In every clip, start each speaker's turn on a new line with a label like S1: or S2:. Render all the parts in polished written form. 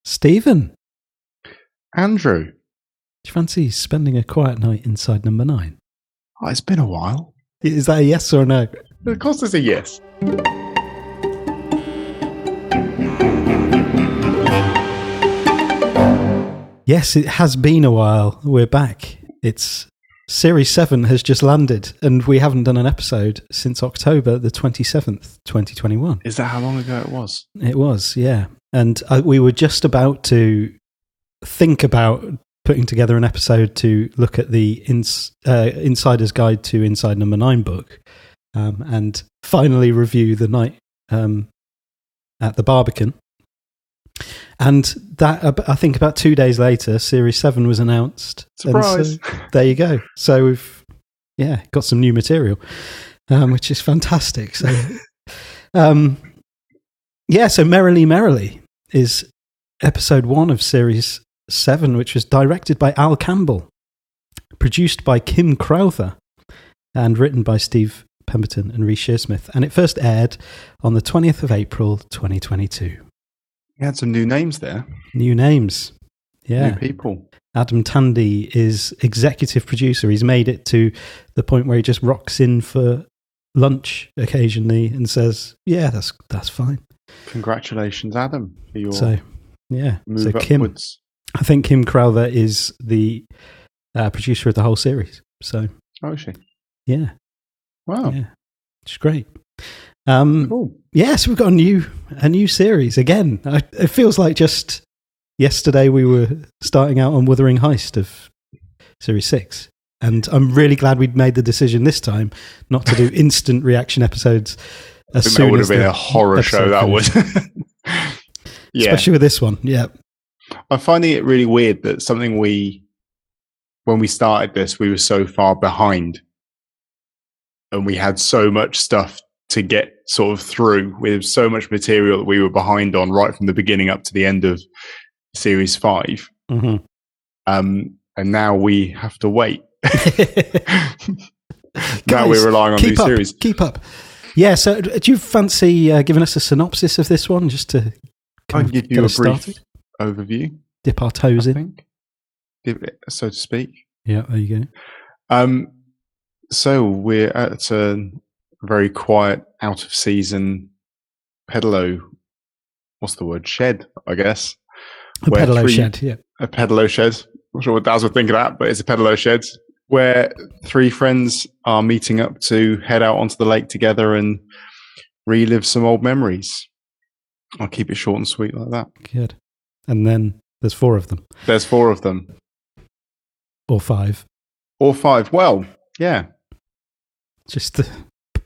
S1: Stephen.
S2: Andrew.
S1: Do you fancy spending a quiet night inside number 9?
S2: Oh, it's been a while.
S1: Is that a yes or a no?
S2: Of course it's a yes.
S1: Yes, it has been a while. We're back. It's Series 7 has just landed, and we haven't done an episode since October the 27th, 2021.
S2: Is that how long ago it was?
S1: It was, yeah. And we were just about to think about putting together an episode to look at the Insider's Guide to Inside Number 9 book, and finally review The Night at the Barbican. And that, I think about 2 days later, Series 7 was announced.
S2: Surprise!
S1: So, there you go. So we've, got some new material, which is fantastic. So, so Merrily is episode 1 of Series 7, which was directed by Al Campbell, produced by Kim Crowther, and written by Steve Pemberton and Rhys Shearsmith. And it first aired on the 20th of April, 2022.
S2: You had some new names there.
S1: New names. Yeah.
S2: New people.
S1: Adam Tandy is executive producer. He's made it to the point where he just rocks in for lunch occasionally and says, yeah, that's fine.
S2: Congratulations, Adam, for your
S1: move
S2: Kim,
S1: upwards. I think Kim Crowther is the producer of the whole series. So,
S2: is she?
S1: Yeah.
S2: Wow.
S1: Yeah. It's great.
S2: Cool.
S1: Yes, we've got a new series again. It feels like just yesterday we were starting out on Wuthering Heist of Series 6. And I'm really glad we'd made the decision this time not to do instant reaction episodes as soon as
S2: that would have been a horror show, that would. Yeah.
S1: Especially with this one, yeah.
S2: I'm finding it really weird that when we started this, we were so far behind. And we had so much stuff to get sort of through with so much material that we were behind on right from the beginning up to the end of Series 5.
S1: Mm-hmm.
S2: And now we have to wait. Now
S1: Guys,
S2: we're relying on new series.
S1: Keep up. Yeah, so do you fancy giving us a synopsis of this one just to
S2: I'll give you a brief overview.
S1: Dip our toes in.
S2: So to speak.
S1: Yeah, there you go.
S2: So we're at a very quiet, out of season Pedalo. What's the word? Shed, I guess.
S1: A Pedalo shed, yeah.
S2: A Pedalo shed. Not sure what Daz would think of that, but it's a Pedalo shed where 3 friends are meeting up to head out onto the lake together and relive some old memories. I'll keep it short and sweet like that.
S1: Good. And then there's 4 of them.
S2: There's 4 of them.
S1: Or 5.
S2: Or 5. Well, yeah.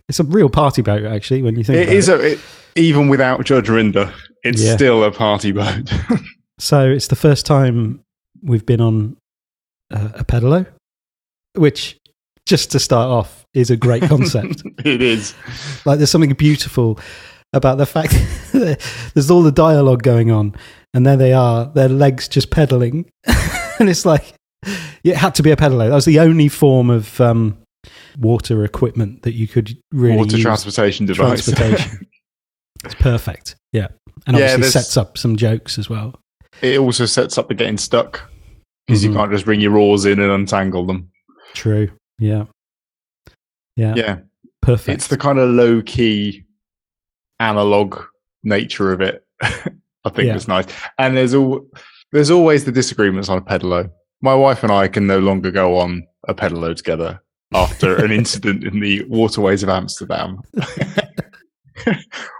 S1: It's a real party boat, actually, when you think about it.
S2: It is, even without Judge Rinder, it's still a party boat.
S1: So it's the first time we've been on a Pedalo, which, just to start off, is a great concept.
S2: It is.
S1: Like, there's something beautiful about the fact that there's all the dialogue going on, and there they are, their legs just pedaling. And it's like, it had to be a Pedalo. That was the only form of water equipment that you could really
S2: water
S1: use.
S2: Transportation device.
S1: It's perfect. Yeah. And obviously sets up some jokes as well.
S2: It also sets up the getting stuck because you can't just bring your oars in and untangle them.
S1: True. Yeah. Perfect.
S2: It's the kind of low key analog nature of it. I think it's nice. And there's always the disagreements on a Pedalo. My wife and I can no longer go on a Pedalo together after an incident in the waterways of Amsterdam,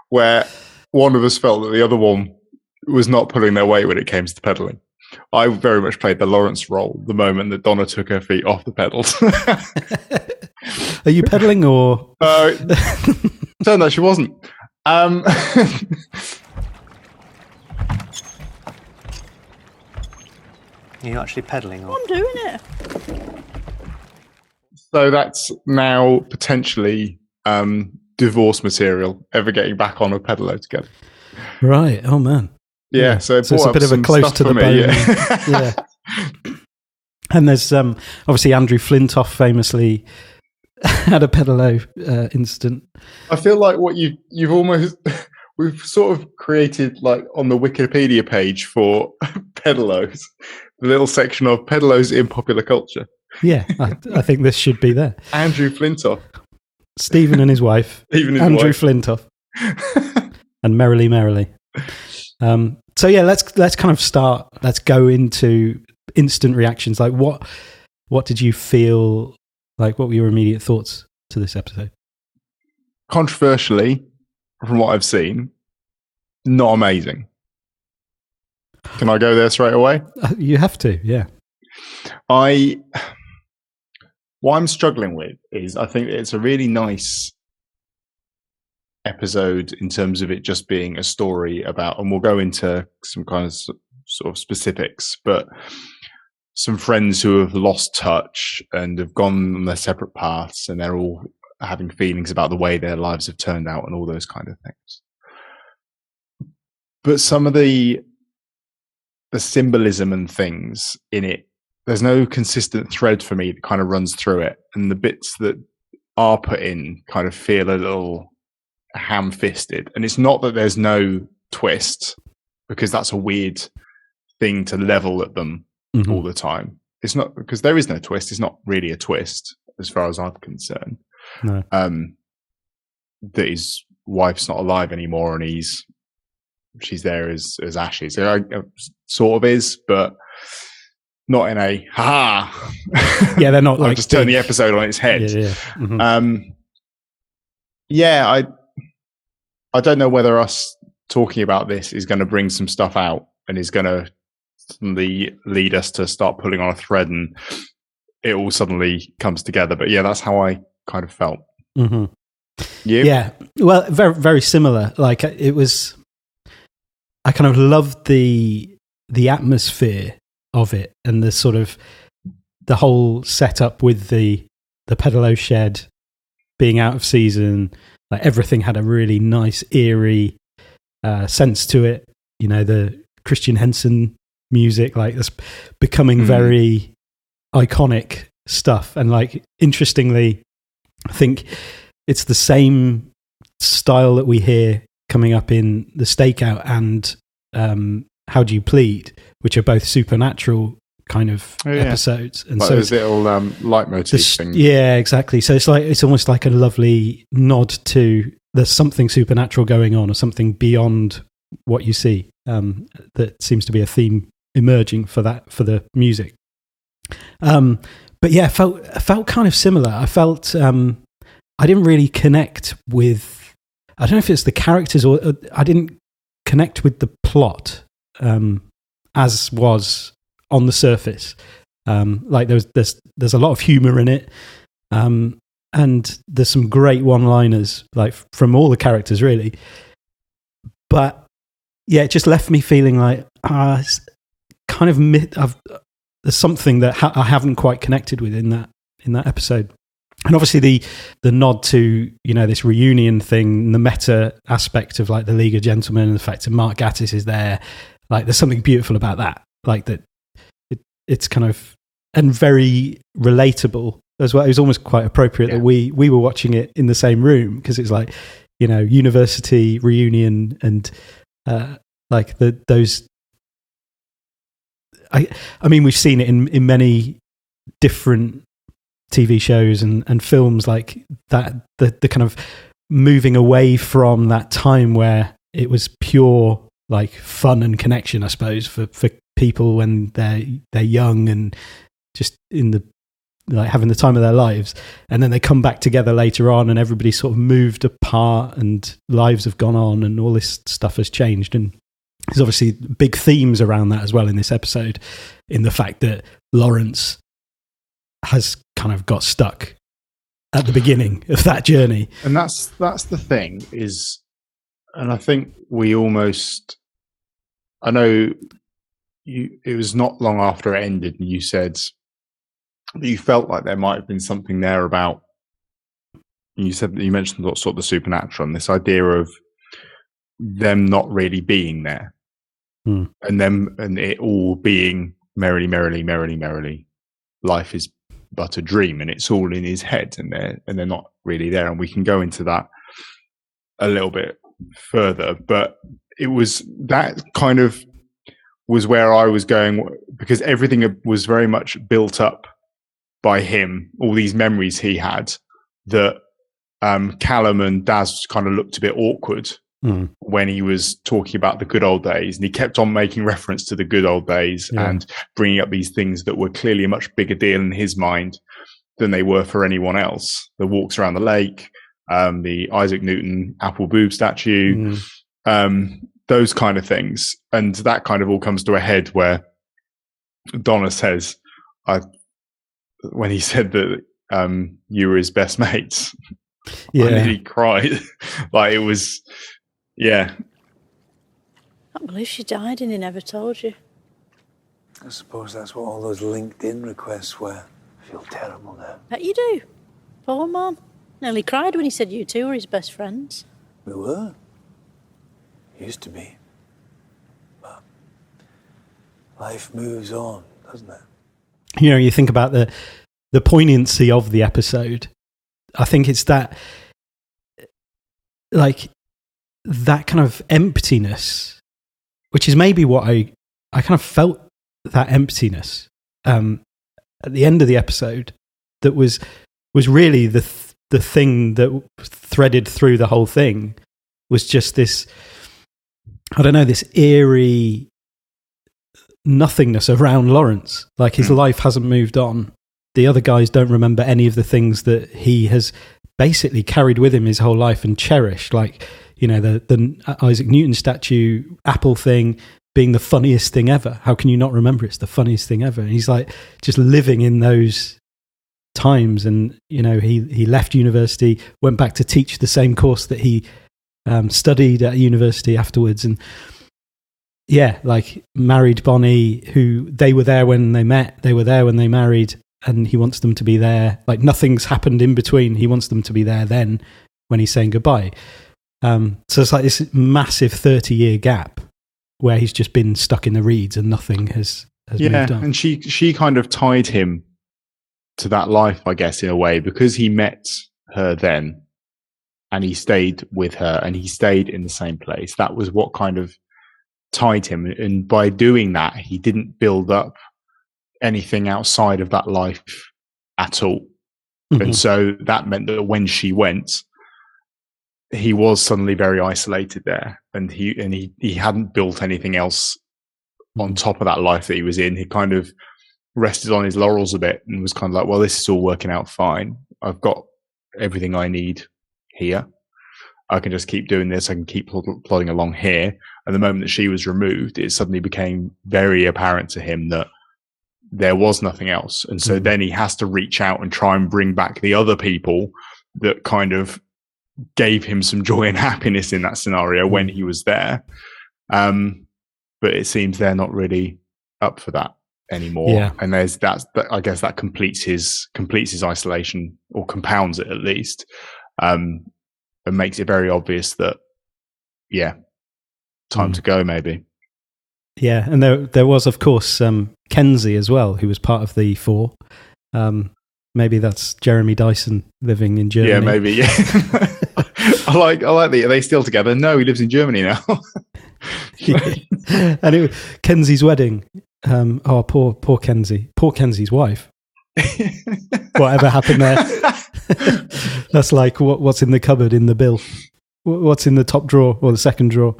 S2: where one of us felt that the other one was not pulling their weight when it came to pedaling. I very much played the Laurence role the moment that Donna took her feet off the pedals.
S1: Are you pedaling or?
S2: Turned out she wasn't.
S3: Are you actually pedaling? Or?
S4: I'm doing it.
S2: So that's now potentially divorce material, ever getting back on a Pedalo together.
S1: Right. Oh, man.
S2: Yeah, so
S1: it's a bit of a close to the bone. Yeah. And there's obviously Andrew Flintoff famously had a Pedalo incident.
S2: I feel like what you've almost we've sort of created, like, on the Wikipedia page for Pedalos, the little section of Pedalos in popular culture.
S1: Yeah, I think this should be there.
S2: Andrew Flintoff.
S1: Stephen and his wife. Andrew Flintoff. And Merrily. So yeah, let's kind of start. Let's go into instant reactions. Like, what did you feel like? What were your immediate thoughts to this episode?
S2: Controversially, from what I've seen, not amazing. Can I go there straight away?
S1: You have to, yeah.
S2: What I'm struggling with is I think it's a really nice episode in terms of it just being a story about, and we'll go into some kind of sort of specifics, but some friends who have lost touch and have gone on their separate paths, and they're all having feelings about the way their lives have turned out and all those kind of things. But some of the symbolism and things in it, there's no consistent thread for me that kind of runs through it. And the bits that are put in kind of feel a little ham-fisted. And it's not that there's no twist, because that's a weird thing to level at them all the time. It's not, because there is no twist. It's not really a twist as far as I'm concerned.
S1: No.
S2: That his wife's not alive anymore, and she's there as Ashley. So sort of is, but not in a
S1: Yeah, they're not like
S2: just turn the episode on its head.
S1: Yeah. Mm-hmm.
S2: I don't know whether us talking about this is going to bring some stuff out and is going to suddenly lead us to start pulling on a thread, and it all suddenly comes together. But yeah, that's how I kind of felt.
S1: Mm-hmm.
S2: You?
S1: Yeah, well, very, very similar. Like, it was, I kind of loved the atmosphere of it, and the sort of the whole setup with the Pedalo shed being out of season. Like, everything had a really nice, eerie sense to it. You know, the Christian Henson music, like, that's becoming very iconic stuff. And, like, interestingly, I think it's the same style that we hear coming up in The Stakeout and How Do You Plead, which are both supernatural kind of episodes. And
S2: like
S1: so
S2: those little leitmotif things.
S1: Yeah, exactly. So it's almost like a lovely nod to there's something supernatural going on, or something beyond what you see. That seems to be a theme emerging for the music. But yeah, I felt kind of similar. I felt I didn't really connect with, I don't know if it's the characters, or I didn't connect with the plot as was on the surface. Like, there's a lot of humor in it, and there's some great one-liners, like, from all the characters, really. But yeah, it just left me feeling like it's kind of there's something that I haven't quite connected with in that episode. And obviously the nod to, you know, this reunion thing, the meta aspect of, like, the League of Gentlemen, and the fact that Mark Gatiss is there, like, there's something beautiful about that. Like, that it's kind of, and very relatable as well. It was almost quite appropriate that we were watching it in the same room, because it's like, you know, university reunion, and like those. I mean, we've seen it in many different TV shows and films, like that, the kind of moving away from that time where it was pure, like, fun and connection, I suppose, for people when they're young and just in the, like, having the time of their lives, and then they come back together later on, and everybody's sort of moved apart, and lives have gone on, and all this stuff has changed. And there's obviously big themes around that as well in this episode, in the fact that Laurence has kind of got stuck at the beginning of that journey.
S2: And that's the thing is, and I think we almost, I know it was not long after it ended, and you said that you felt like there might have been something there about, you said that you mentioned sort of the supernatural, and this idea of them not really being there, and it all being merrily, merrily, merrily, merrily. Life is but a dream, and it's all in his head, and they're not really there. And we can go into that a little bit further, but it was that kind of was where I was going, because everything was very much built up by him, all these memories he had, that Callum and Daz kind of looked a bit awkward when he was talking about the good old days, and he kept on making reference to the good old days and bringing up these things that were clearly a much bigger deal in his mind than they were for anyone else. The walks around the lake, the Isaac Newton apple boob statue, those kind of things. And that kind of all comes to a head where Donna says, when he said that you were his best mates, I nearly cried. Like, it was, I
S4: can't believe she died and he never told you.
S5: I suppose that's what all those LinkedIn requests were. I feel terrible now.
S4: Bet you do. Poor man. Nearly cried when he said you two were his best friends.
S5: We were. Used to be. But life moves on, doesn't it?
S1: You know, you think about the poignancy of the episode. I think it's that, like, that kind of emptiness, which is maybe what I kind of felt, that emptiness at the end of the episode, that was really the thing that threaded through the whole thing, was just this, I don't know, this eerie nothingness around Laurence. Like, his life hasn't moved on. The other guys don't remember any of the things that he has basically carried with him his whole life and cherished. Like, you know, the Isaac Newton statue, Apple thing being the funniest thing ever. How can you not remember it's the funniest thing ever? And he's like just living in those times. And, you know, he left university, went back to teach the same course that he studied at university afterwards. And like, married Bonnie, who they were there when they met, they were there when they married, and he wants them to be there. Like, nothing's happened in between. He wants them to be there then when he's saying goodbye. So it's like this massive 30-year gap where he's just been stuck in the reeds and nothing has moved on.
S2: And she kind of tied him to that life, I guess, in a way, because he met her then and he stayed with her and he stayed in the same place. That was what kind of tied him. And by doing that, he didn't build up anything outside of that life at all. And so that meant that when she went, he was suddenly very isolated there, and he hadn't built anything else on top of that life that he was in. He kind of rested on his laurels a bit and was kind of like, well, this is all working out fine. I've got everything I need here. I can just keep doing this. I can keep plodding along here. And the moment that she was removed, it suddenly became very apparent to him that there was nothing else. And so then he has to reach out and try and bring back the other people that kind of gave him some joy and happiness in that scenario when he was there. But it seems they're not really up for that anymore. Yeah. And there's I guess that completes his isolation, or compounds it at least, and makes it very obvious that, time to go maybe.
S1: Yeah, and there was, of course, Kenzie as well, who was part of the four. Maybe that's Jeremy Dyson living in Germany.
S2: Yeah, maybe. Yeah, I like the. Are they still together? No, he lives in Germany now.
S1: And Kenzie's wedding. Poor Kenzie. Poor Kenzie's wife. Whatever happened there? That's like what's in the cupboard in the bill. What's in the top drawer or the second drawer?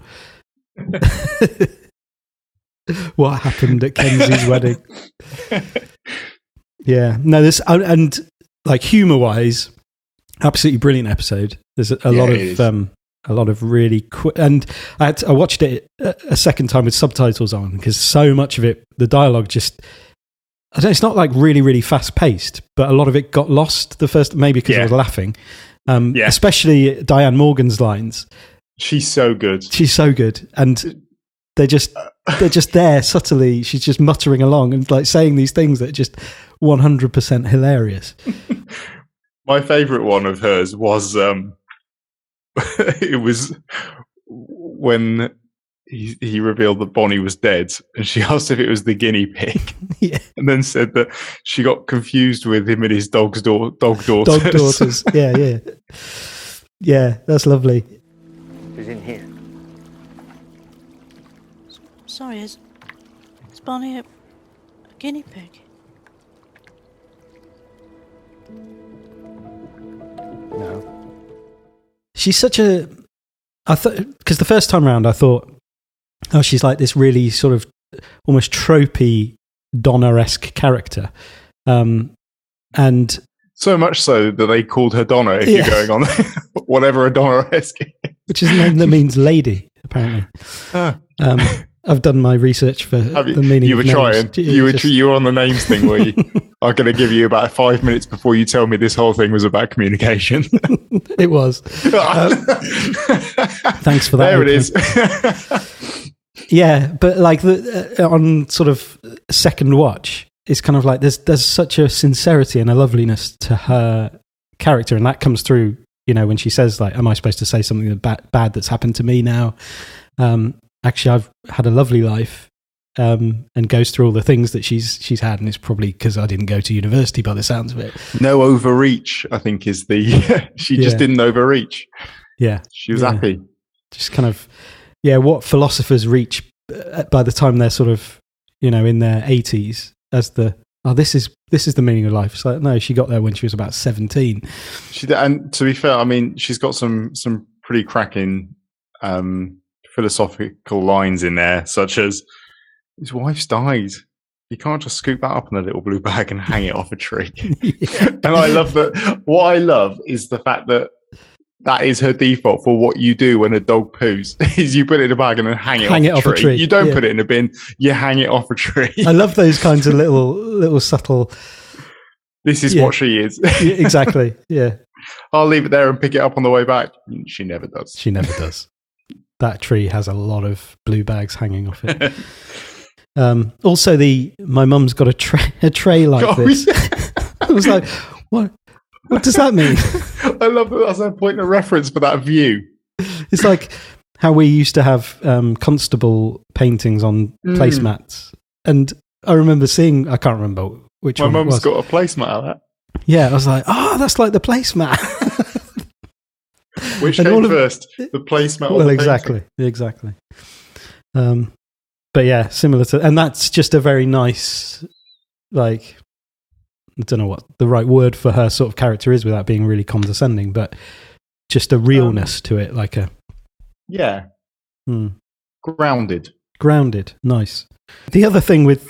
S1: What happened at Kenzie's wedding? Yeah, no, this and like humor-wise, absolutely brilliant episode. There's a lot of really quick, and I watched it a second time with subtitles on, because so much of it, the dialogue just, I don't know, it's not like really, really fast paced, but a lot of it got lost the first, maybe because I was laughing. Especially Diane Morgan's lines.
S2: She's so good.
S1: And they're just there subtly. She's just muttering along and like saying these things that are just 100% hilarious.
S2: My favourite one of hers was it was when he revealed that Bonnie was dead, and she asked if it was the guinea pig, and then said that she got confused with him and his dog daughters.
S1: Dog daughters. Yeah, that's lovely.
S3: She's in here.
S4: Sorry, is Barney a guinea pig?
S3: No.
S1: She's such a... I thought, because the first time round I thought, oh, she's like this really sort of almost tropey Donna-esque character. And
S2: so much so that they called her Donna if you're going on whatever a Donna-esque is.
S1: Which is a name that means lady, apparently. I've done my research for the meaning
S2: you
S1: of
S2: were
S1: names.
S2: trying. You were on the names thing where you are going to give you about 5 minutes before you tell me this whole thing was about communication.
S1: It was. Thanks for that.
S2: There it is.
S1: Yeah, but like on sort of second watch, it's kind of like there's such a sincerity and a loveliness to her character, and that comes through, when she says like, am I supposed to say something bad that's happened to me now? Actually, I've had a lovely life, and goes through all the things that she's had, and it's probably because I didn't go to university by the sounds of it.
S2: No overreach, I think, is the... she just didn't overreach.
S1: Yeah.
S2: She was happy.
S1: Just kind of, what philosophers reach by the time they're sort of, in their 80s as this is the meaning of life. It's like, no, she got there when she was about 17.
S2: And to be fair, I mean, she's got some pretty cracking philosophical lines in there, such as, his wife's died. You can't just scoop that up in a little blue bag and hang it off a tree. And I love that. What I love is the fact that is her default for what you do when a dog poos, is you put it in a bag and then hang it off a tree. You don't put it in a bin, you hang it off a tree.
S1: I love those kinds of little subtle...
S2: This is what she is.
S1: Exactly, yeah.
S2: I'll leave it there and pick it up on the way back. She never does.
S1: She never does. That tree has a lot of blue bags hanging off it. Also, my mum's got a tray like this. Yeah. I was like, what does that mean?
S2: I love that that's a point of reference for that view.
S1: It's like how we used to have Constable paintings on placemats. And I remember seeing, I can't remember which one.
S2: My mum's got a placemat of that.
S1: Yeah, I was like, that's like the placemat.
S2: Which came first, the placemat or the
S1: exactly. But yeah, similar to, and that's just a very nice, like, I don't know what the right word for her sort of character is without being really condescending, but just a realness to it, like a...
S2: Yeah. Grounded.
S1: Nice. The other thing with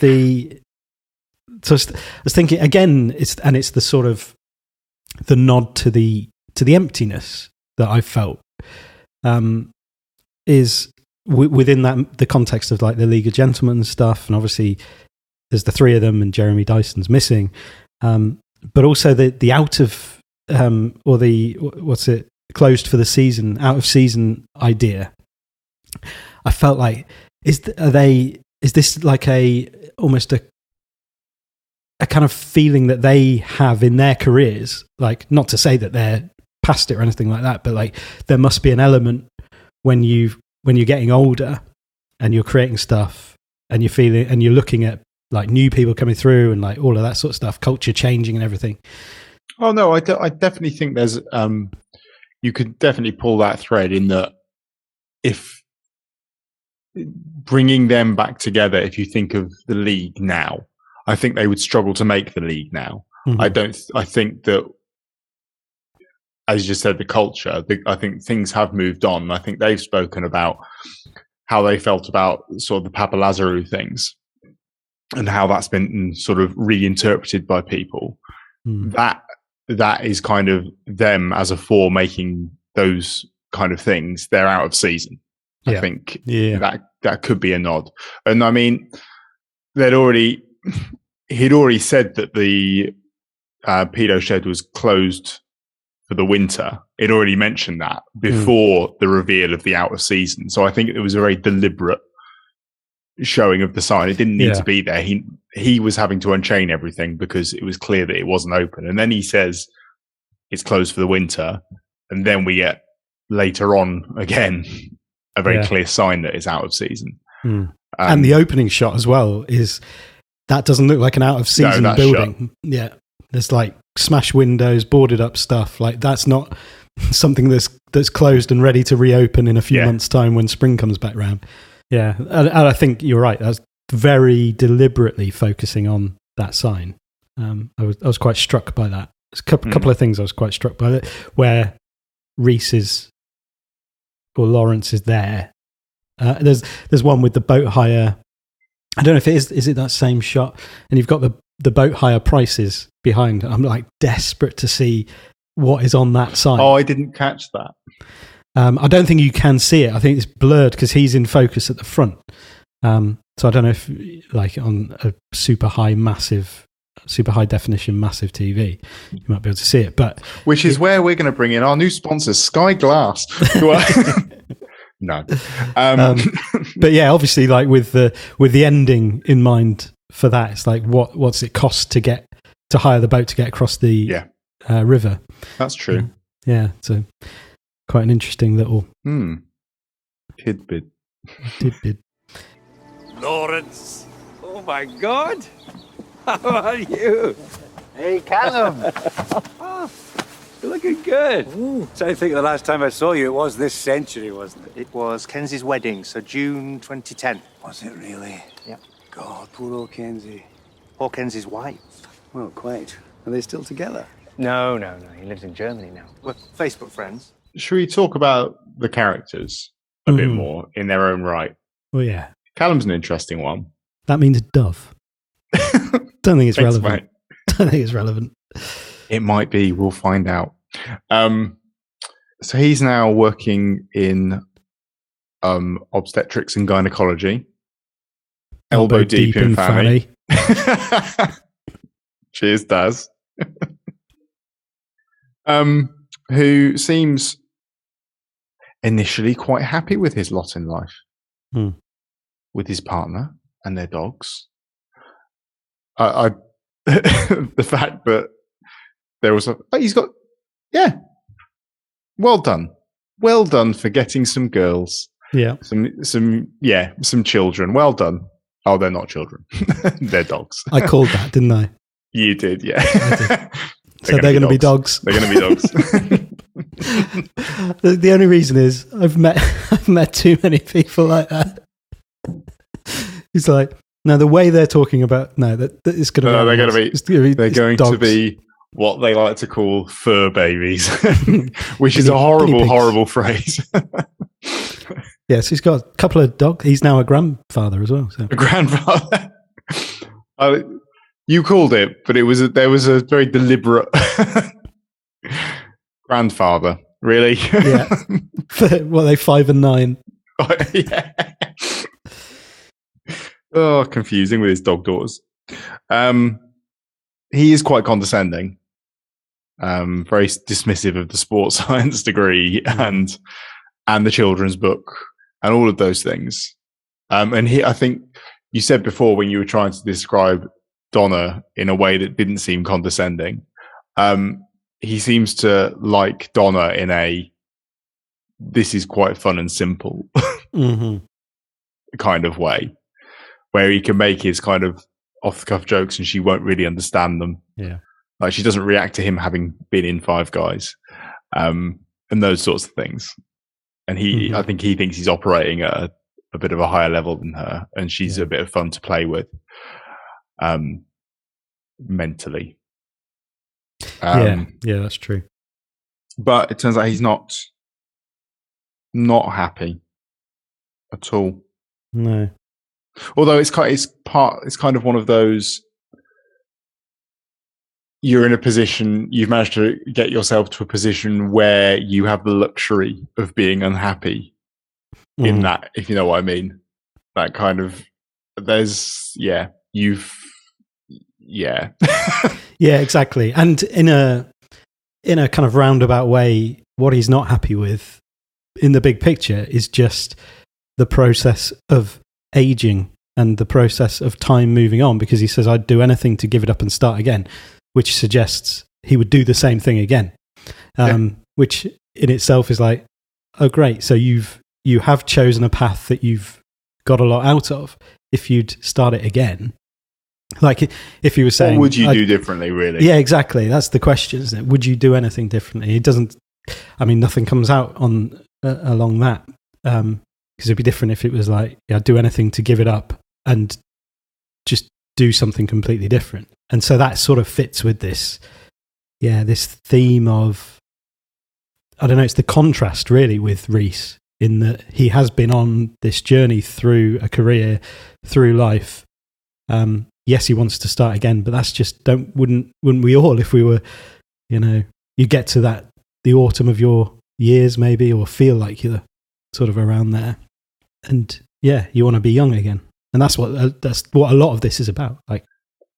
S1: so I was thinking, again, it's the sort of the nod to the emptiness that I felt is within that the context of like the League of Gentlemen and stuff, and obviously there's the three of them and Jeremy Dyson's missing, but also the out of or the what's it closed for the season, out of season idea. I felt like is this like almost a kind of feeling that they have in their careers, like not to say that they're past it or anything like that, but like there must be an element when you're getting older and you're creating stuff and you're feeling and you're looking at like new people coming through and like all of that sort of stuff, culture changing and everything.
S2: Oh no, I definitely think there's you could definitely pull that thread in that if bringing them back together, if you think of the League now, I think they would struggle to make the League now. Mm-hmm. I think that, as you just said, the culture, I think things have moved on. I think they've spoken about how they felt about sort of the Papa Lazarou things and how that's been sort of reinterpreted by people. That is kind of them as a four making those kind of things. They're out of season. I think that could be a nod. And I mean, he'd already said that the pedo shed was closed for the winter. It already mentioned that before the reveal of the out of season. So I think it was a very deliberate showing of the sign. It didn't need to be there. He was having to unchain everything because it was clear that it wasn't open. And then he says it's closed for the winter. And then we get later on again a very clear sign that it's out of season.
S1: And the opening shot as well is that doesn't look like an out of season building. Shut. Yeah. There's like smashed windows, boarded up stuff. Like that's not something that's closed and ready to reopen in a few months' time when spring comes back round. Yeah, and I think you're right. I was very deliberately focusing on that sign. I was quite struck by that. There's a couple of things I was quite struck by, that where Reese or Laurence is there. There's one with the boat hire. I don't know if it is it that same shot, and you've got the boat hire prices behind. I'm like desperate to see what is on that sign.
S2: Oh, I didn't catch that.
S1: I don't think you can see it. I think it's blurred because he's in focus at the front. So I don't know if, like, on a super high definition, massive TV, you might be able to see it. But
S2: which is where we're going to bring in our new sponsor, Sky Glass. No,
S1: but yeah, obviously, like with the ending in mind for that, it's like what's it cost to hire the boat to get across the river?
S2: That's true.
S1: Yeah, so quite an interesting little
S2: tidbit.
S6: Laurence, oh my God, how are you?
S5: Hey, Callum.
S6: You're looking good. So I think the last time I saw you, it was this century, wasn't it?
S3: It was Kenzie's wedding, so June 2010.
S5: Was it really?
S3: Yep.
S5: God, poor old Kenzie.
S3: Or Kenzie's wife.
S5: Well, quite. Are they still together?
S3: No. He lives in Germany now. We're Facebook friends.
S2: Should we talk about the characters a bit more in their own right?
S1: Well, yeah.
S2: Callum's an interesting one.
S1: That means dove. Don't think it's
S2: Thanks,
S1: relevant.
S2: mate.
S1: Don't think it's relevant.
S2: It might be. We'll find out. So he's now working in obstetrics and gynecology. Elbow deep in fanny. Cheers, Daz. Who seems initially quite happy with his lot in life. With his partner and their dogs. I the fact that there was he's got, well done for getting some girls, some children. Well done. Oh, they're not children. They're dogs.
S1: I called that, didn't I?
S2: You did, yeah.
S1: I did. So they're going to be dogs.
S2: They're going to be dogs.
S1: The only reason is I've met too many people like that. It's like, no, the way they're talking about that it's going to be.
S2: They're going to be what they like to call fur babies, which is a horrible phrase.
S1: Yes, he's got a couple of dogs. He's now a grandfather as well. So.
S2: A grandfather. You called it, but there was a very deliberate grandfather. Really?
S1: Yeah. What are they, 5 and 9?
S2: Yeah. Oh, confusing with his dog daughters. He is quite condescending, very dismissive of the sports science degree and the children's book and all of those things. And I think you said before when you were trying to describe Donna in a way that didn't seem condescending, he seems to like Donna in this is quite fun and simple kind of way, where he can make his kind of off-the-cuff jokes and she won't really understand them.
S1: Yeah.
S2: Like she doesn't react to him having been in Five Guys, and those sorts of things. And I think he thinks he's operating at a bit of a higher level than her, and she's a bit of fun to play with, mentally.
S1: Yeah, that's true.
S2: But it turns out he's not happy at all.
S1: No.
S2: Although it's kind of one of those. You're in a position, you've managed to get yourself to a position where you have the luxury of being unhappy in that, if you know what I mean. That kind of, yeah,
S1: exactly. And in a kind of roundabout way, what he's not happy with in the big picture is just the process of aging and the process of time moving on, because he says, I'd do anything to give it up and start again, which suggests he would do the same thing again, which in itself is like, oh, great. So you have chosen a path that you've got a lot out of. If you'd start it again, like if he was saying,
S2: what would you do differently, really?
S1: Yeah, exactly. That's the question, isn't it? Would you do anything differently? He doesn't I mean, nothing comes out on along that, because it'd be different if it was like, I'd do anything to give it up and just do something completely different. And so that sort of fits with this theme of, I don't know, it's the contrast really with Rhys, in that he has been on this journey through a career, through life. Yes, he wants to start again, but that's just, wouldn't we all, if we were, you get to the autumn of your years maybe, or feel like you're sort of around there, and you want to be young again. And that's what a lot of this is about, like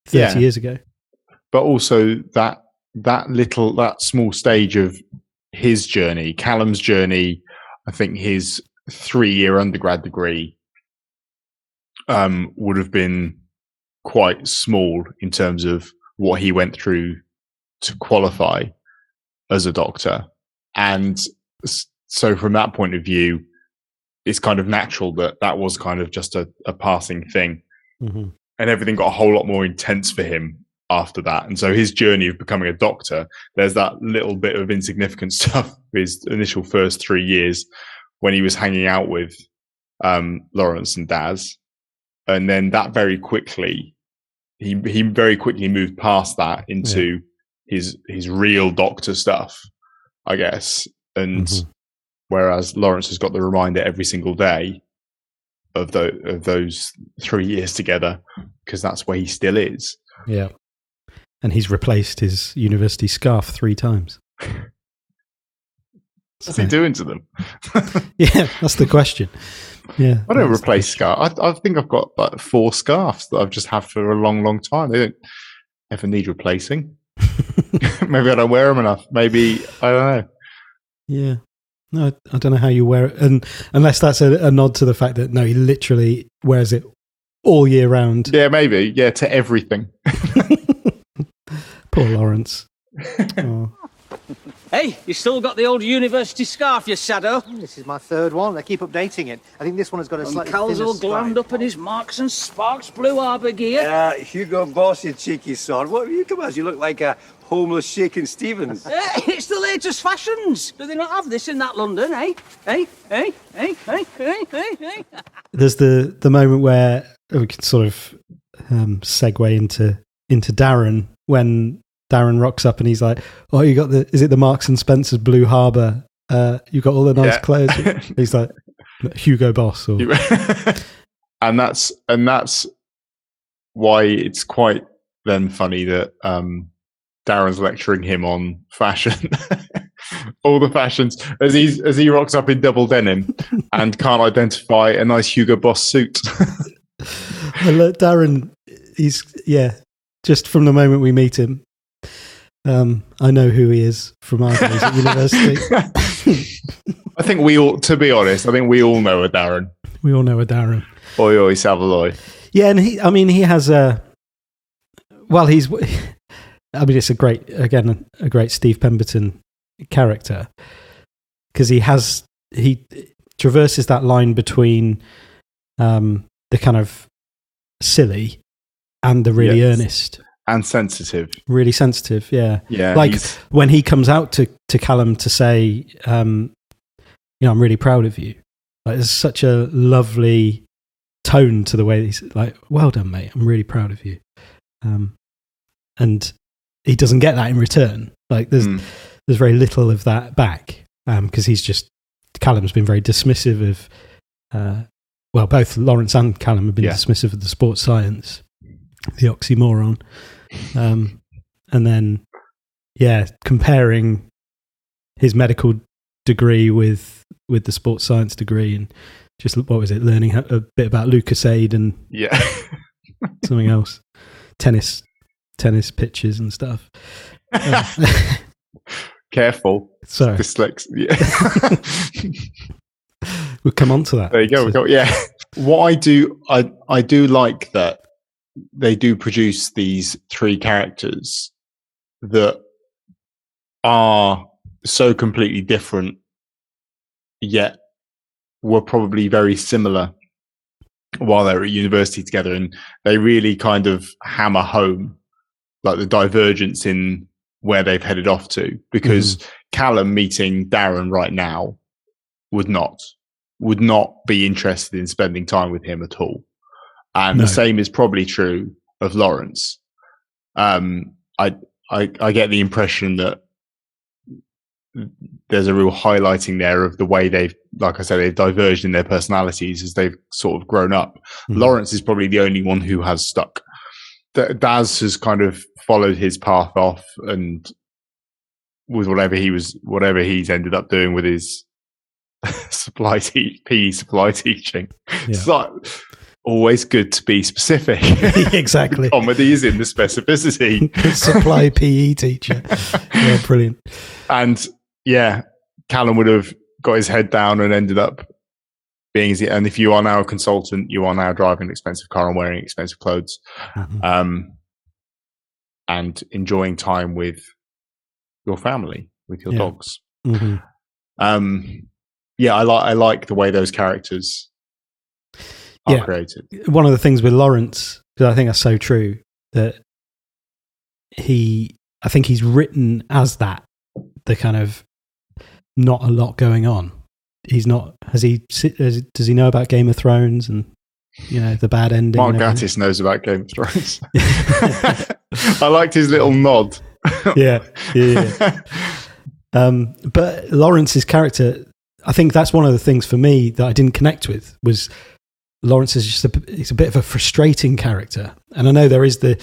S1: 30 years ago.
S2: But also that small stage of his journey, Callum's journey, I think his 3-year undergrad degree would have been quite small in terms of what he went through to qualify as a doctor. And so from that point of view, it's kind of natural that was kind of just a passing thing.
S1: Mm-hmm.
S2: And everything got a whole lot more intense for him after that. And so his journey of becoming a doctor, there's that little bit of insignificant stuff, his initial first 3 years when he was hanging out with Laurence and Daz. And then that very quickly, he very quickly moved past that into his real doctor stuff, I guess. And whereas Laurence has got the reminder every single day of those 3 years together, because that's where he still is.
S1: Yeah. And he's replaced his university scarf 3 times.
S2: What's he doing to them?
S1: Yeah, that's the question. Yeah,
S2: I don't replace scarves. I think I've got like 4 scarves that I've just had for a long, long time. They don't ever need replacing. Maybe I don't wear them enough. Maybe, I don't know.
S1: Yeah. No, I don't know how you wear it. And unless that's a nod to the fact that, no, he literally wears it all year round.
S2: Yeah, maybe. Yeah, to everything.
S1: Poor Laurence. Oh.
S7: Hey, you still got the old university scarf, you shadow?
S3: This is my 3rd one. They keep updating it. I think this one has got a slightly
S7: Cal's
S3: thinner
S7: all
S3: stripe.
S7: glammed up in his Marks and Sparks blue harbour gear.
S6: Hugo Boss, you cheeky sod. What have you come as? You look like a homeless Shakin' Stevens.
S7: It's the latest fashions. Do they not have this in that London, eh? Hey.
S1: There's the moment where we can sort of segue into Darren, when Darren rocks up and he's like, "Oh, you got is it the Marks and Spencer's Blue Harbour? You got all the nice clothes." He's like, "Hugo Boss," or
S2: and that's why it's quite then funny that Darren's lecturing him on fashion, all the fashions, as he rocks up in double denim and can't identify a nice Hugo Boss suit.
S1: I let Darren. He's just from the moment we meet him. I know who he is from our days at university.
S2: I think we all, to be honest, we all know a Darren.
S1: We all know a Darren.
S2: Oi, oi, Savaloy.
S1: Yeah, and he has a... Well, it's a great Steve Pemberton character, because he traverses that line between the kind of silly and the really earnest.
S2: And sensitive.
S1: Really sensitive, yeah.
S2: Yeah.
S1: Like when he comes out to Callum to say, I'm really proud of you. Like, there's such a lovely tone to the way he's like, "Well done, mate. I'm really proud of you." And he doesn't get that in return. Like there's very little of that back, because Callum's been very dismissive of, both Laurence and Callum have been dismissive of the sports science, the oxymoron. And then, comparing his medical degree with the sports science degree, and just, what was it, learning a bit about Lucasade and something else, tennis pitches and stuff.
S2: Careful.
S1: Sorry.
S2: Dyslexia.
S1: We'll come on to that.
S2: There you go. Yeah. What I do like that they do produce these 3 characters that are so completely different, yet were probably very similar while they were at university together, and they really kind of hammer home like the divergence in where they've headed off to, because Callum meeting Darren right now would not be interested in spending time with him at all. And the same is probably true of Laurence. I get the impression that there's a real highlighting there of the way they've diverged in their personalities as they've sort of grown up. Laurence is probably the only one who has stuck. Daz has kind of followed his path off, and with whatever he's ended up doing with his PE supply teaching. Yeah. It's like always good to be specific.
S1: Exactly.
S2: Comedy is in the specificity.
S1: Supply PE teacher. Yeah, brilliant.
S2: And yeah, Callum would have got his head down and ended up being, and if you are now a consultant, you are now driving an expensive car and wearing expensive clothes, and enjoying time with your family, with your dogs. I like the way those characters are created.
S1: One of the things with Laurence, because I think that's so true, that I think he's written as that, the kind of not a lot going on. He's not. Does he know about Game of Thrones and the bad ending?
S2: Mark Gatiss knows about Game of Thrones. I liked his little nod.
S1: Yeah. But Lawrence's character, I think that's one of the things for me that I didn't connect with, was Laurence is just he's a bit of a frustrating character, and I know there is the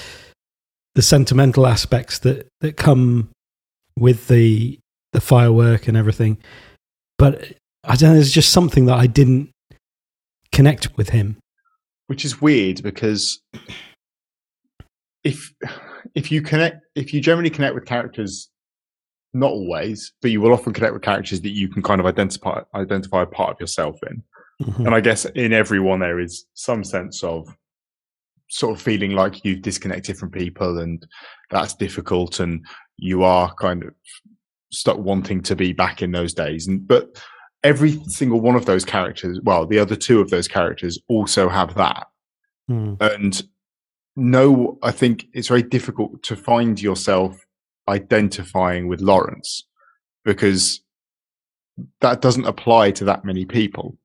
S1: sentimental aspects that come with the firework and everything, but I don't know, there's just something that I didn't connect with him.
S2: Which is weird, because if you generally connect with characters, not always, but you will often connect with characters that you can kind of identify a part of yourself in. And I guess in everyone there is some sense of sort of feeling like you've disconnected from people, and that's difficult, and you are kind of stuck wanting to be back in those days. But every single one of those characters, well, the other two of those characters also have that. And no, I think it's very difficult to find yourself identifying with Laurence, because that doesn't apply to that many people.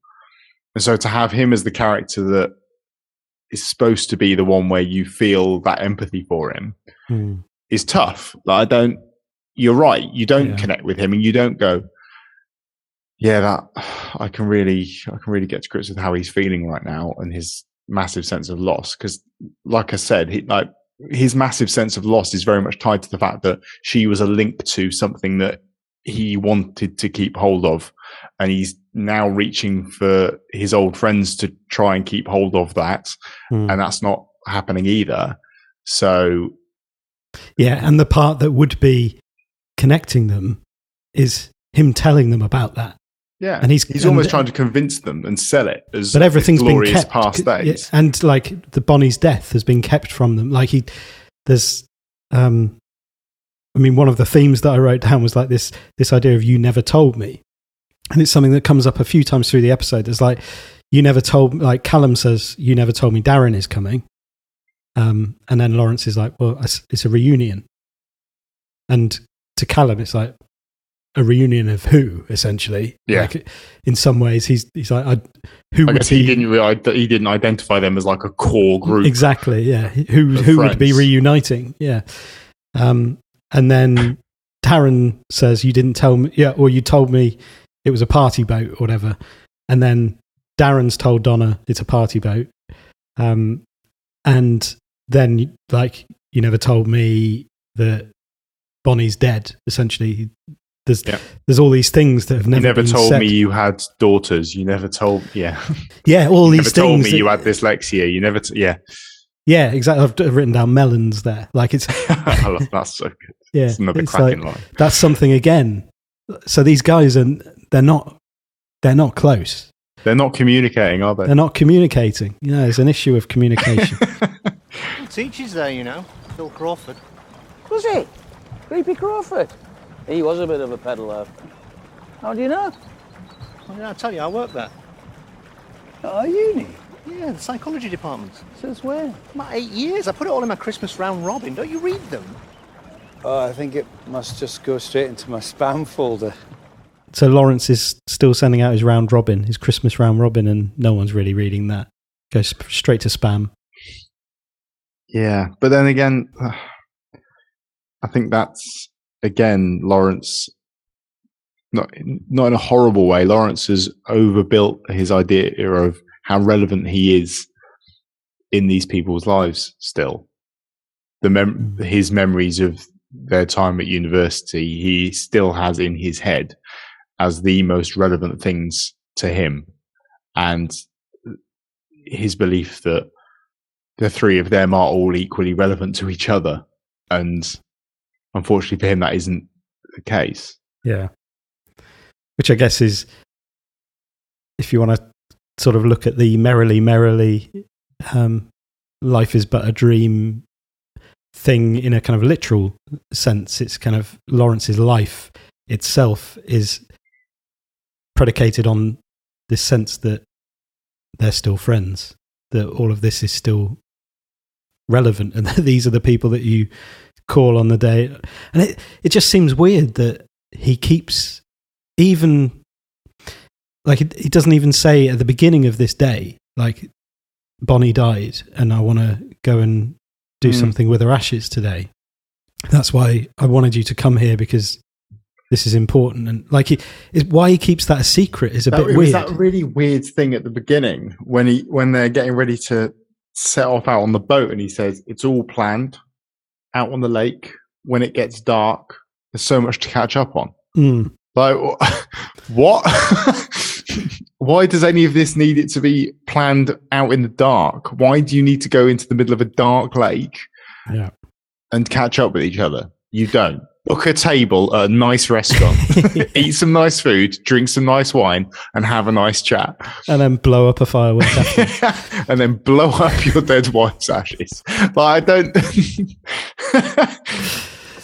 S2: And so to have him as the character that is supposed to be the one where you feel that empathy for him is tough. Like, you're right, you don't connect with him, and you don't go, that I can really get to grips with how he's feeling right now and his massive sense of loss. Because, like I said, his massive sense of loss is very much tied to the fact that she was a link to something that he wanted to keep hold of, and he's now reaching for his old friends to try and keep hold of that, and that's not happening either. So,
S1: and the part that would be connecting them is him telling them about that.
S2: Yeah, and he's almost trying to convince them and sell it as,
S1: but everything's been
S2: glorious
S1: kept
S2: past days.
S1: And like the Bonnie's death has been kept from them. Like there's, I mean, one of the themes that I wrote down was like this idea of "you never told me," and it's something that comes up a few times through the episode. It's like, you never told, like Callum says, "You never told me Darren is coming," and then Laurence is like, "Well, it's a reunion," and to Callum, it's like, a reunion of who, essentially?
S2: Yeah.
S1: Like, in some ways, he's like, who?
S2: I guess he didn't identify them as like a core group.
S1: Exactly. Yeah. Who would be reuniting? Yeah. And then Darren says, "You didn't tell me." Yeah, or you told me it was a party boat or whatever. And then Darren's told Donna it's a party boat. And then, like, you never told me that Bonnie's dead. Essentially. There's all these things that have never been said.
S2: You never told me you had daughters. You never told,
S1: all these things. You never told
S2: me you had dyslexia. You never,
S1: Yeah, exactly. I've written down melons there. Like, it's.
S2: I love, that's so good.
S1: Yeah,
S2: it's another cracking line.
S1: That's something again. So these guys they're not close.
S2: They're not communicating, are they?
S1: They're not communicating. There's an issue of communication.
S3: Teacher's there, Phil Crawford.
S7: Was he? Creepy Crawford?
S8: He was a bit of a pedalo.
S7: How do you know?
S3: Well, I'll tell you, I work there.
S7: At uni?
S3: Yeah, the psychology department.
S7: Since when?
S3: About 8 years. I put it all in my Christmas round robin. Don't you read them?
S6: Oh, I think it must just go straight into my spam folder.
S1: So Laurence is still sending out his round robin, his Christmas round robin, and no one's really reading that. Goes straight to spam.
S2: Yeah, but then again, I think that's, again, Laurence, not in a horrible way, Laurence has overbuilt his idea of how relevant he is in these people's lives still. His memories of their time at university, he still has in his head as the most relevant things to him. And his belief that the three of them are all equally relevant to each other. And unfortunately for him, that isn't the case.
S1: Yeah. Which I guess is, if you want to sort of look at the Merrily, life is but a dream thing in a kind of literal sense, it's kind of Laurence's life itself is predicated on this sense that they're still friends, that all of this is still relevant, and that these are the people that you call on the day. And it just seems weird that he keeps, even like he doesn't even say at the beginning of this day, like, Bonnie died and I want to go and do something with her ashes today. That's why I wanted you to come here, because this is important. And like, why he keeps that a secret is a bit weird. It was
S2: that really weird thing at the beginning when they're getting ready to set off out on the boat, and he says it's all planned out on the lake. When it gets dark, there's so much to catch up on. Like, what? Why does any of this need it to be planned out in the dark? Why do you need to go into the middle of a dark lake and catch up with each other? You don't. Book a table at a nice restaurant, eat some nice food, drink some nice wine, and have a nice chat.
S1: And then blow up a firework.
S2: And then blow up your dead wife's ashes. But I don't...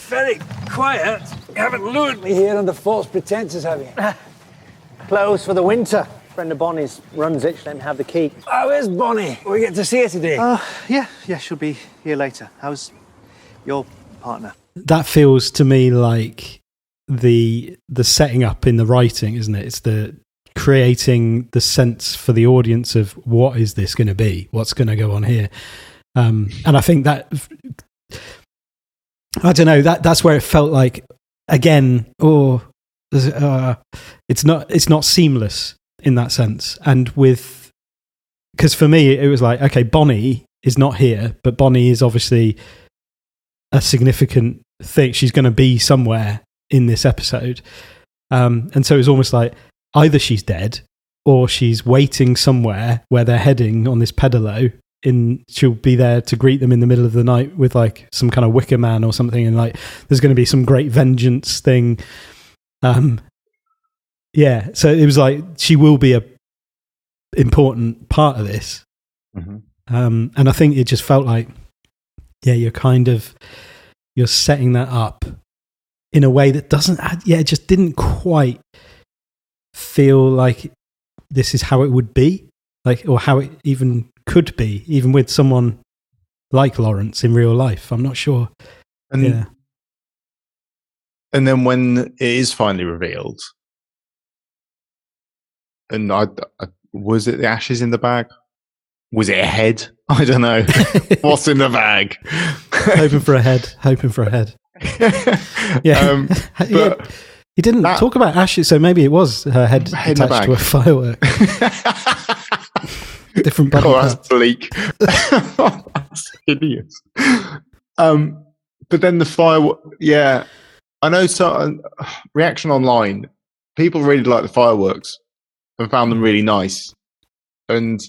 S5: Very quiet. You haven't lured me here under false pretenses, have you?
S3: Closed for the winter. Friend of Bonnie's runs it. She let me have the key.
S5: Oh, where's Bonnie? We get to see her today.
S3: Yeah, she'll be here later. How's your partner?
S1: That feels to me like the setting up in the writing, isn't it? It's the creating the sense for the audience of what is this going to be? What's going to go on here? And I think that, I don't know, that's where it felt like, again, it's not seamless in that sense. And because for me, it was like, okay, Bonnie is not here, but Bonnie is obviously a significant thing. She's going to be somewhere in this episode. And so it was almost like either she's dead or she's waiting somewhere where they're heading on this Pedalo. She'll be there to greet them in the middle of the night with like some kind of wicker man or something. And like, there's going to be some great vengeance thing. Yeah. So it was like, she will be a important part of this. And I think it just felt like, yeah, you're setting that up in a way that it just didn't quite feel like this is how it would be, like, or how it even could be, even with someone like Laurence in real life. I'm not sure. And
S2: then when it is finally revealed, and was it the ashes in the bag? Was it a head? I don't know. What's in the bag?
S1: Hoping for a head. Yeah.
S2: But
S1: he didn't talk about ashes, so maybe it was her head attached to a firework. Different body part.
S2: That's bleak. That's hideous. But then the firework, yeah. I know reaction online, people really like the fireworks and found them really nice. And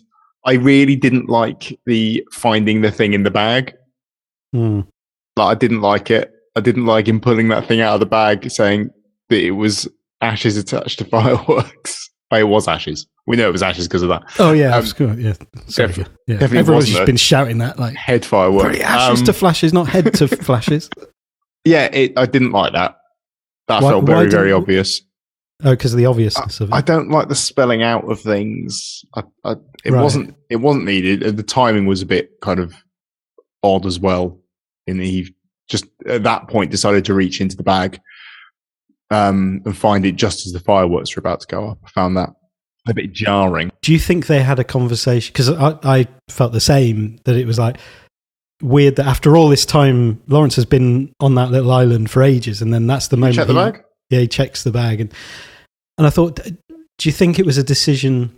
S2: I really didn't like the finding the thing in the bag. Like, I didn't like it. I didn't like him pulling that thing out of the bag, saying that it was ashes attached to fireworks. It was ashes. We know it was ashes because of that.
S1: Oh yeah, yeah. Sorry.
S2: Definitely
S1: everyone's just been shouting that, like
S2: head firework.
S1: Ashes to flashes, not head to flashes.
S2: Yeah, I didn't like that. That felt very, very obvious.
S1: Oh, because of the obviousness of it.
S2: I don't like the spelling out of things. It wasn't needed. The timing was a bit kind of odd as well. In that he just at that point decided to reach into the bag and find it just as the fireworks were about to go off. I found that a bit jarring.
S1: Do you think they had a conversation? Because I felt the same, that it was like weird that after all this time, Laurence has been on that little island for ages, and then that's the moment.
S2: Check the bag?
S1: Yeah, he checks the bag. And I thought, do you think it was a decision?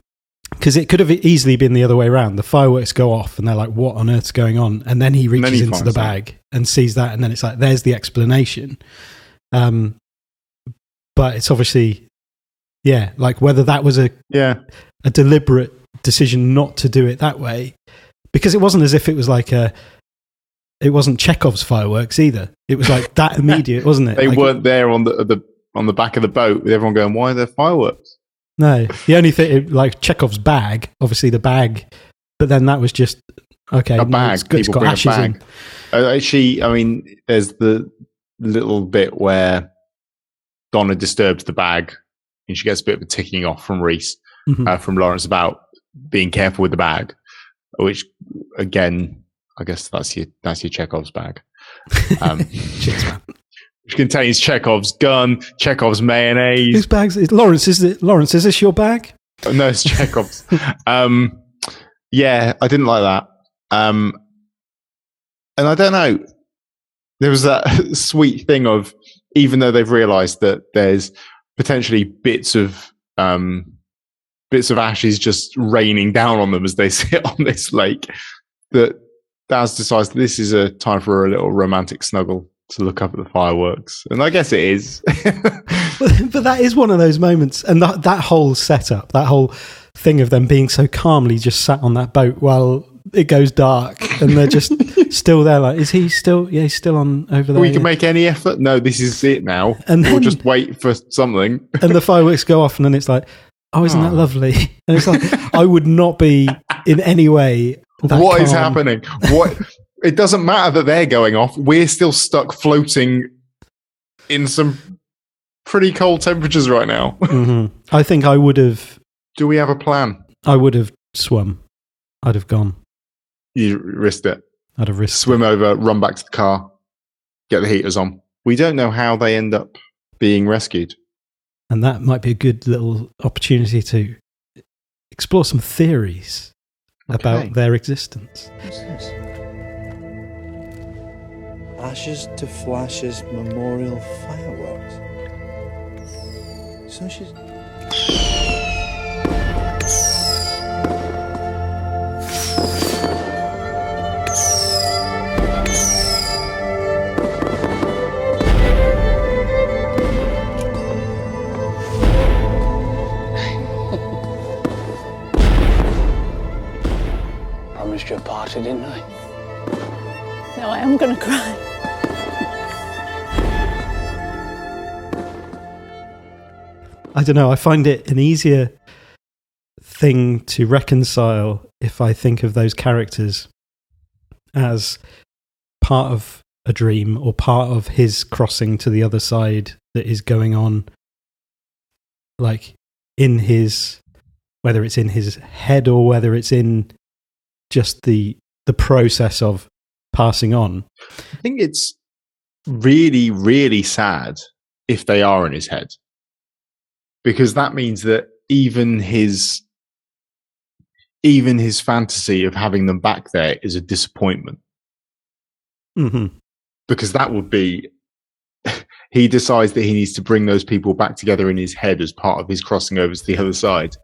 S1: Because it could have easily been the other way around. The fireworks go off and they're like, what on earth's going on? And then he reaches into the bag and sees that. And then it's like, there's the explanation. But it's obviously, yeah, like whether that was a deliberate decision not to do it that way. Because it wasn't as if it was like it wasn't Chekhov's fireworks either. It was like that immediate, wasn't it?
S2: They
S1: like,
S2: weren't there on the back of the boat with everyone going, why are there fireworks?
S1: No, the only thing, like Chekhov's bag, obviously the bag, but then that was just, okay.
S2: A bag.
S1: It's got ashes in.
S2: Actually, I mean, there's the little bit where Donna disturbs the bag and she gets a bit of a ticking off from Reese, from Laurence about being careful with the bag, which again, I guess that's your Chekhov's bag.
S1: Cheers, man.
S2: Which contains Chekhov's gun, Chekhov's mayonnaise.
S1: Whose bag's it? Lawrence, is this your bag?
S2: No, it's Chekhov's. Yeah, I didn't like that. And I don't know. There was that sweet thing of, even though they've realised that there's potentially bits of ashes just raining down on them as they sit on this lake, that Daz decides that this is a time for a little romantic snuggle to look up at the fireworks. And I guess it is.
S1: But that is one of those moments. And that whole setup, that whole thing of them being so calmly just sat on that boat while it goes dark and they're just still there. Like, is he still? Yeah, he's still on over there.
S2: We can make any effort. No, this is it now. And we'll just wait for something.
S1: And the fireworks go off and then it's like, oh, isn't that lovely? And it's like, I would not be in any way
S2: What
S1: calm.
S2: is happening? What? It doesn't matter that they're going off. We're still stuck floating in some pretty cold temperatures right now.
S1: I think I would have...
S2: Do we have a plan?
S1: I would have swum. I'd have gone.
S2: You risked it.
S1: I'd have risked
S2: Swim over, run back to the car, get the heaters on. We don't know how they end up being rescued.
S1: And that might be a good little opportunity to explore some theories about their existence.
S5: What's this? Ashes to Flashes Memorial Fireworks. So she's...
S8: Promised you a party, didn't I?
S4: No, I am going to cry.
S1: I don't know. I find it an easier thing to reconcile if I think of those characters as part of a dream or part of his crossing to the other side that is going on, like in his, whether it's in his head or whether it's in just the process of passing on.
S2: I think it's really, really sad if they are in his head, because that means that even his fantasy of having them back there is a disappointment. Because that would be, he decides that he needs to bring those people back together in his head as part of his crossing over to the other side,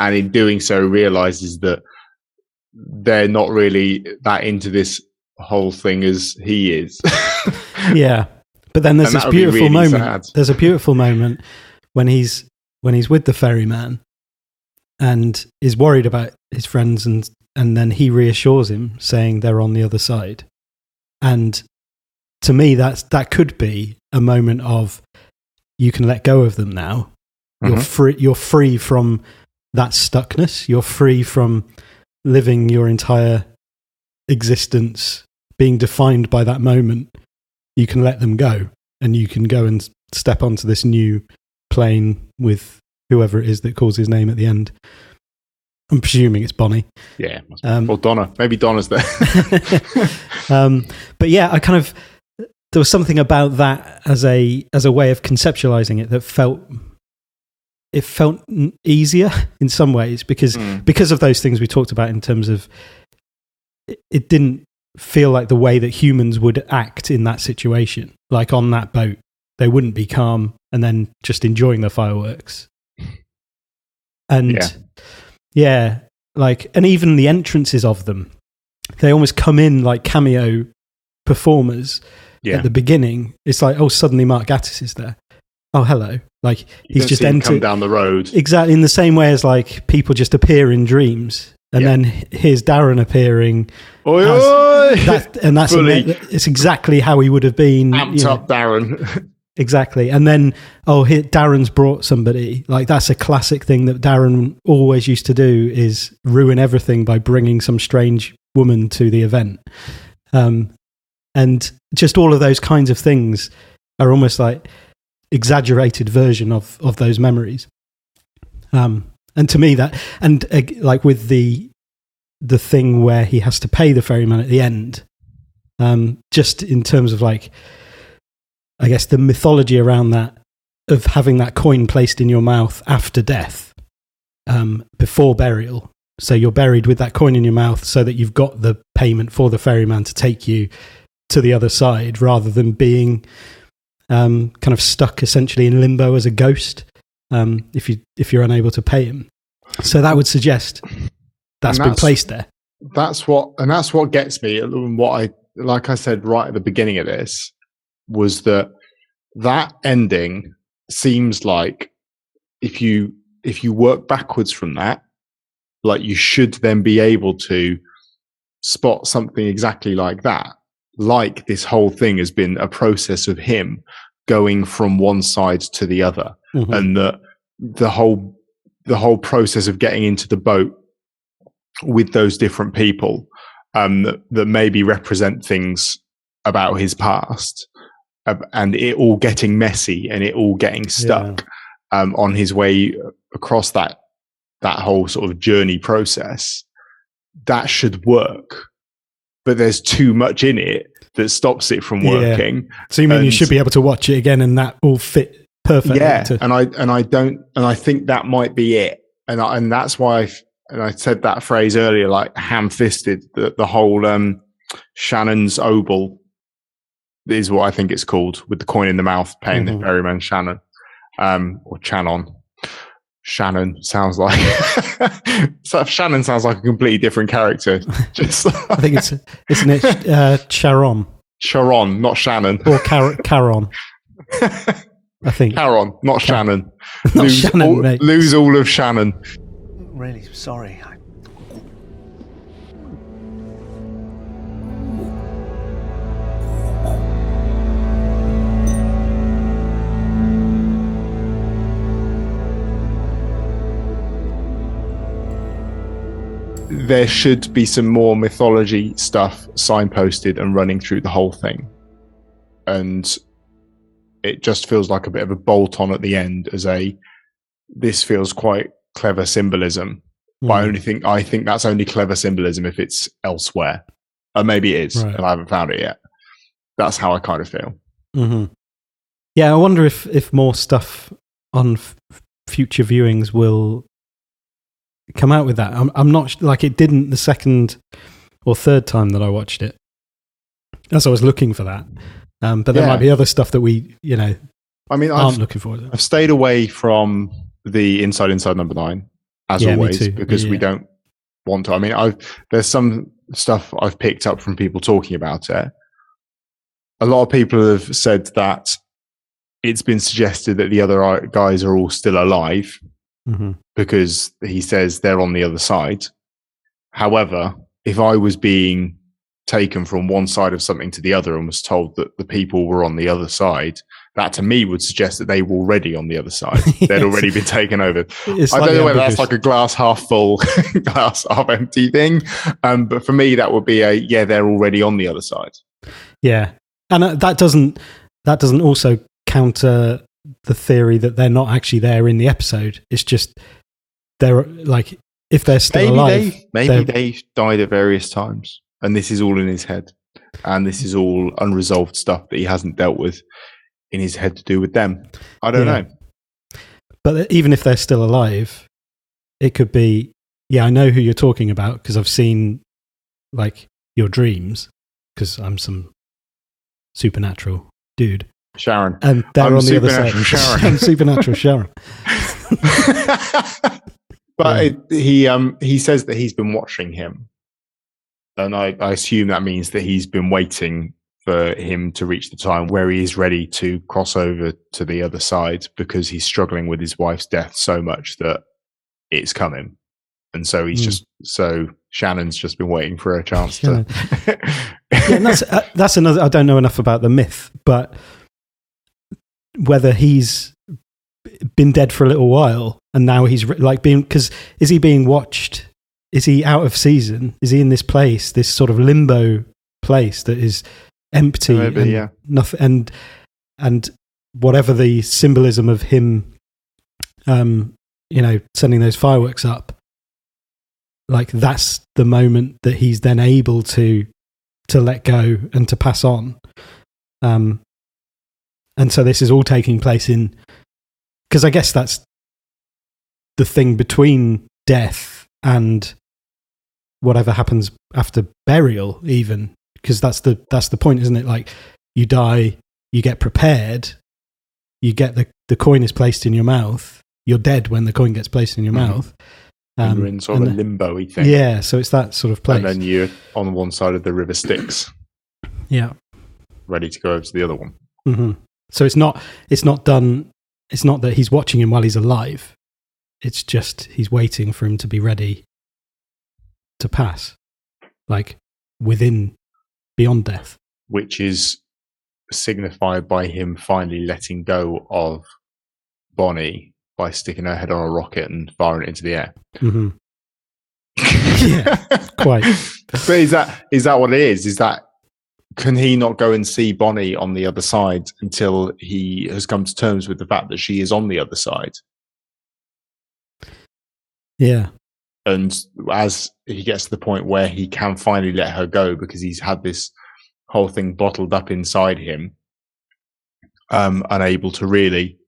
S2: and in doing so realizes that they're not really that into this whole thing as he is.
S1: Yeah, but then there's this beautiful really moment. Sad. There's a beautiful moment when he's with the ferryman and is worried about his friends, and then he reassures him, saying they're on the other side. And to me, that could be a moment of, you can let go of them now. You're free. You're free from that stuckness. You're free from living your entire existence being defined by that moment. You can let them go, and you can go and step onto this new plane with whoever it is that calls his name at the end. I'm presuming it's Bonnie.
S2: Yeah. Or Donna. Maybe Donna's there.
S1: But yeah, I kind of, there was something about that as a way of conceptualizing it that felt easier in some ways because of those things we talked about in terms of it didn't feel like the way that humans would act in that situation. Like on that boat, they wouldn't be calm and then just enjoying the fireworks. And like, and even the entrances of them, they almost come in like cameo performers at the beginning. It's like, oh, suddenly Mark Gatiss is there. Oh, hello. Like he's just entered
S2: come down the road.
S1: Exactly in the same way as like people just appear in dreams. And then here's Darren appearing.
S2: Oi, oi!
S1: It's exactly how he would have been.
S2: Amped up Darren.
S1: Exactly. And then, here Darren's brought somebody. Like that's a classic thing that Darren always used to do is ruin everything by bringing some strange woman to the event. And just all of those kinds of things are almost like exaggerated version of those memories. And to me that, and like with the thing where he has to pay the ferryman at the end, just in terms of like, I guess the mythology around that, of having that coin placed in your mouth after death, before burial. So you're buried with that coin in your mouth so that you've got the payment for the ferryman to take you to the other side, rather than being kind of stuck essentially in limbo as a ghost. If you're unable to pay him, so that would suggest that's been placed there.
S2: That's what gets me. And like I said right at the beginning of this, was that ending seems like if you work backwards from that, like you should then be able to spot something exactly like that. Like this whole thing has been a process of him going from one side to the other. And the whole process of getting into the boat with those different people that maybe represent things about his past, and it all getting messy and it all getting stuck on his way across that whole sort of journey process. That should work, but there's too much in it that stops it from working.
S1: So you mean you should be able to watch it again and that all fit perfectly?
S2: I think that might be it, and that's why I said that phrase earlier, like ham-fisted. The whole Shannon's Oboe is what I think it's called, with the coin in the mouth, paying the ferryman Shannon, or Channon. Shannon sounds like Shannon sounds like a completely different character. Just
S1: I think isn't it Charon?
S2: Charon, not Shannon.
S1: Or Charon. I think
S2: Charon, not Shannon.
S1: Not Shannon,
S2: lose all of Shannon.
S5: Really sorry.
S2: There should be some more mythology stuff signposted and running through the whole thing. And it just feels like a bit of a bolt on at the end this feels quite clever symbolism. But I think that's only clever symbolism if it's elsewhere. Or maybe it is, and I haven't found it yet. That's how I kind of feel.
S1: Yeah, I wonder if more stuff on future viewings will come out with that. I'm not like it didn't the second or third time that I watched it, as I was looking for that. But there might be other stuff that we, aren't looking for.
S2: I've stayed away from the inside number 9 as always, because we don't want to. I mean, there's some stuff I've picked up from people talking about it. A lot of people have said that it's been suggested that the other guys are all still alive. Because he says they're on the other side. However, if I was being taken from one side of something to the other and was told that the people were on the other side, that to me would suggest that they were already on the other side. They'd already been taken over. I don't know whether that's like a glass half full, glass half empty thing. But for me, that would be they're already on the other side.
S1: Yeah. And that doesn't also counter the theory that they're not actually there in the episode. It's just they're like, if they're still alive,
S2: maybe they died at various times, and this is all in his head. and this is all unresolved stuff that he hasn't dealt with in his head to do with them. I don't know.
S1: But even if they're still alive, it could be, I know who you're talking about because I've seen like your dreams because I'm some supernatural dude.
S2: Sharon.
S1: And they're
S2: I'm
S1: on the other side.
S2: Sharon.
S1: I'm supernatural Sharon.
S2: But he says that he's been watching him. And I assume that means that he's been waiting for him to reach the time where he is ready to cross over to the other side because he's struggling with his wife's death so much that it's coming. And so Shannon's just been waiting for a chance to.
S1: And that's another. I don't know enough about the myth, but whether he's been dead for a little while and now he's because is he being watched? Is he out of season? Is he in this place, this sort of limbo place that is empty and nothing, and whatever the symbolism of him, sending those fireworks up, like that's the moment that he's then able to let go and to pass on. And so this is all taking place because I guess that's the thing between death and whatever happens after burial, even, because that's the point, isn't it? Like you die, you get prepared, you get the coin is placed in your mouth, you're dead when the coin gets placed in your mouth.
S2: And you're in sort of a limbo-y thing.
S1: Yeah, so it's that sort of place.
S2: And then you're on one side of the river Styx.
S1: Yeah.
S2: Ready to go over to the other one.
S1: Mm-hmm. So it's not done, it's not that he's watching him while he's alive. It's just he's waiting for him to be ready to pass, like beyond death.
S2: Which is signified by him finally letting go of Bonnie by sticking her head on a rocket and firing it into the air.
S1: Mm-hmm. Yeah, quite.
S2: But is that what it is? Is that, can he not go and see Bonnie on the other side until he has come to terms with the fact that she is on the other side?
S1: Yeah.
S2: And as he gets to the point where he can finally let her go because he's had this whole thing bottled up inside him, unable to really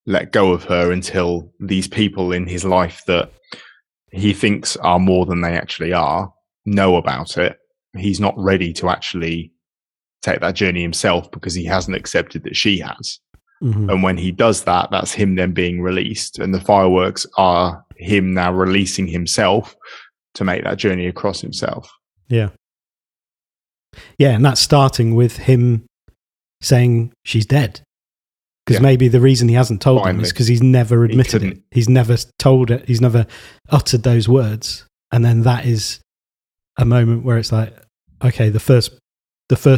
S2: let go of her until these people in his life that he thinks are more than they actually are know about it. He's not ready to actually take that journey himself because he hasn't accepted that she has.
S1: Mm-hmm.
S2: And when he does that, that's him then being released. And the fireworks are him now releasing himself to make that journey across himself.
S1: Yeah. Yeah, and that's starting with him saying she's dead. Because maybe the reason he hasn't told them is because he's never admitted it. He's never told it. He's never uttered those words. And then that is a moment where it's like, okay, the first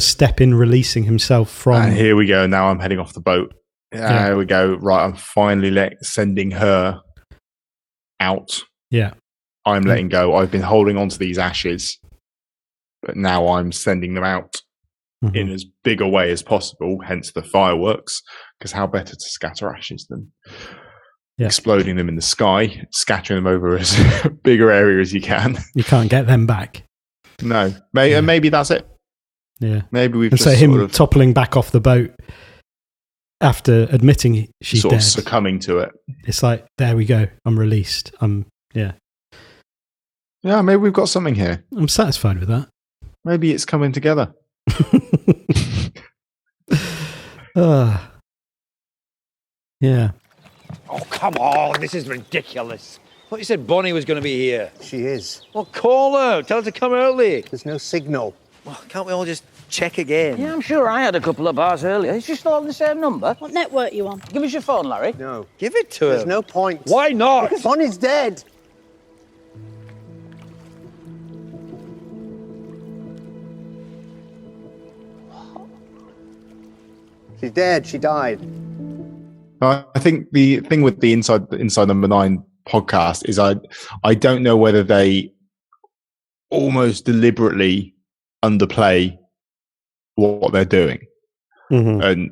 S1: step in releasing himself from.
S2: And here we go. Now I'm heading off the boat. There we go. Right, I'm finally sending her out.
S1: Yeah.
S2: I'm letting go. I've been holding on to these ashes, but now I'm sending them out in as big a way as possible, hence the fireworks, because how better to scatter ashes than exploding them in the sky, scattering them over as bigger area as you can.
S1: You can't get them back.
S2: No. Maybe that's it.
S1: Yeah.
S2: Maybe we've
S1: just him toppling back off the boat after admitting she's
S2: sort
S1: dead.
S2: Of succumbing to it.
S1: It's like, there we go. I'm released. Yeah,
S2: maybe we've got something here.
S1: I'm satisfied with that.
S2: Maybe it's coming together.
S1: Yeah.
S6: Oh, come on. This is ridiculous. I thought you said Bonnie was going to be here.
S3: She is.
S6: Well, call her. Tell her to come early.
S3: There's no signal.
S6: Well, can't we all just check again?
S7: Yeah, I'm sure I had a couple of bars earlier. Is she still on the same number?
S4: What network you on?
S7: Give us your phone, Larry.
S3: No.
S6: Give it to her.
S3: There's no point.
S6: Why not?
S3: Because Bonnie's dead. She's dead. She died.
S2: I think the thing with the Inside Number 9 podcast is I don't know whether they almost deliberately underplay what they're doing, and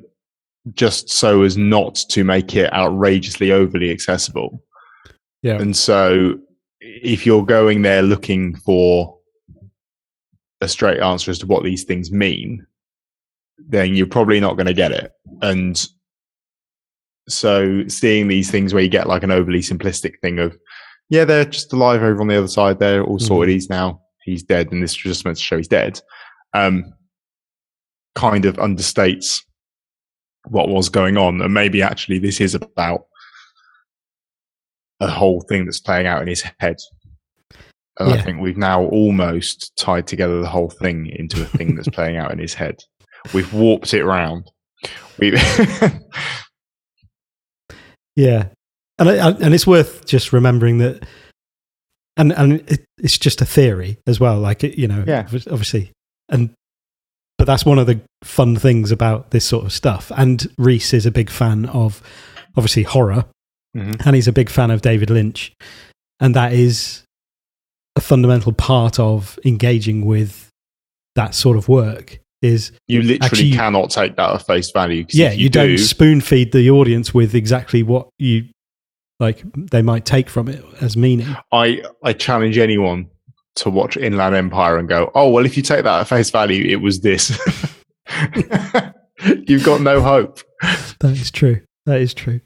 S2: just so as not to make it outrageously overly accessible.
S1: Yeah.
S2: And so if you're going there looking for a straight answer as to what these things mean, then you're probably not going to get it. And so seeing these things where you get like an overly simplistic thing of, yeah, they're just alive over on the other side, they're all sorted, he's dead, and this is just meant to show he's dead, kind of understates what was going on. And maybe actually this is about a whole thing that's playing out in his head. And I think we've now almost tied together the whole thing into a thing that's playing out in his head. We've warped it around.
S1: Yeah. And it's worth just remembering that, and it's just a theory as well, like, obviously. But that's one of the fun things about this sort of stuff. And Reese is a big fan of, obviously, horror, and he's a big fan of David Lynch. And that is a fundamental part of engaging with that sort of work. Is
S2: you literally cannot take that at face value.
S1: Yeah, you don't spoon feed the audience with exactly what you like they might take from it as meaning.
S2: I challenge anyone to watch Inland Empire and go, oh well, if you take that at face value, it was this. You've got no hope.
S1: That is true.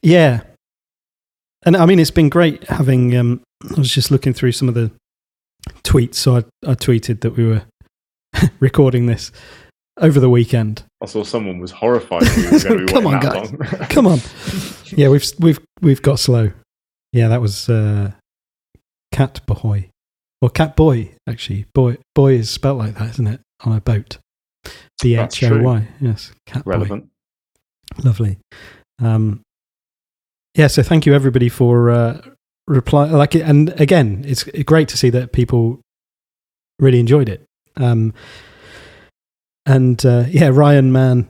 S1: Yeah, and I mean it's been great having. I was just looking through some of the tweets, so I tweeted that we were recording this over the weekend.
S2: I saw someone was horrified that we were going to be
S1: Come on, guys. Come on. Yeah, we've got slow. Yeah, that was Cat Boy. Or Cat Boy, actually. Boy is spelt like that, isn't it? On a boat. B-H-O-Y. Yes, Cat
S2: Relevant.
S1: Boy. Lovely. Yeah, so thank you everybody for reply. And again, it's great to see that people really enjoyed it. Ryan Man,